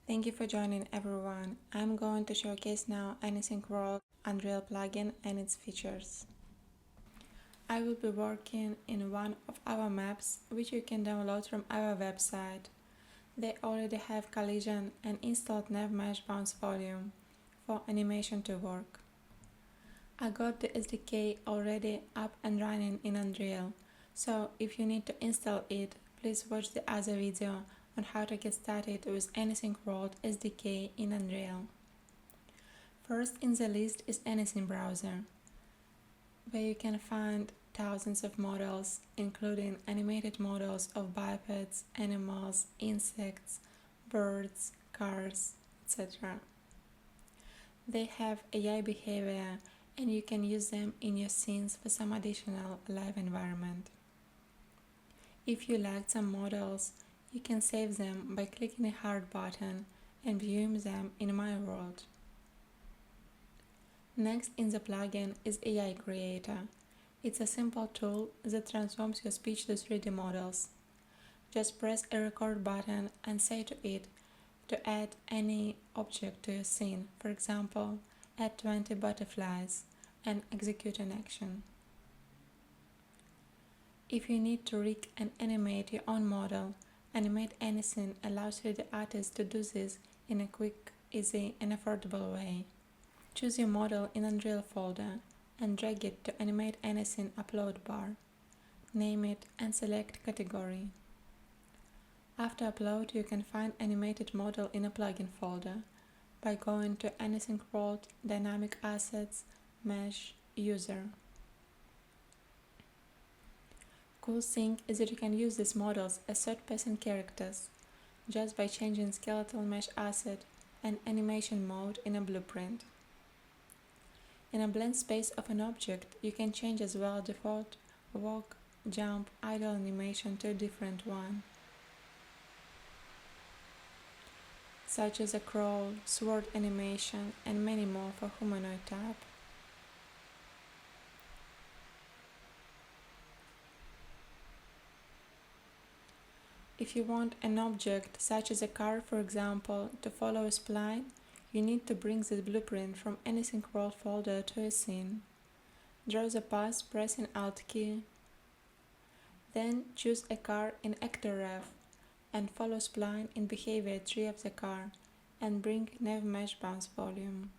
Thank you for joining everyone. I'm going to showcase now Anything World Unreal plugin and its features. I will be working in one of our maps which you can download from our website. They already have collision and installed nav mesh bounce volume for animation to work. I got the SDK already up and running in Unreal, so if you need to install it, please watch the other video on how to get started with Anything World SDK in Unreal. First in the list is Anything browser, where you can find thousands of models, including animated models of bipeds, animals, insects, birds, cars, etc. They have AI behavior and you can use them in your scenes for some additional live environment. If you like some models, you can save them by clicking a hard button and viewing them in My World. Next in the plugin is AI Creator. It's a simple tool that transforms your speech to 3D models. Just press a record button and say to it to add any object to your scene, for example, add 20 butterflies, and execute an action. If you need to rig and animate your own model, Animate Anything allows 3D artists to do this in a quick, easy, and affordable way. Choose your model in Unreal folder and drag it to Animate Anything upload bar. Name it and select category. After upload, you can find animated model in a plugin folder by going to Anything World, Dynamic Assets, Mesh, User. Cool thing is that you can use these models as third-person characters just by changing skeletal mesh asset and animation mode in a blueprint. In a blend space of an object, you can change as well default, walk, jump, idle animation to a different one, such as a crawl, sword animation, and many more for humanoid type. If you want an object, such as a car for example, to follow a spline, you need to bring this blueprint from Anything World folder to a scene. Draw the path pressing Alt key. Then choose a car in Actor Ref and follow spline in behavior tree of the car and bring nav mesh bounce volume.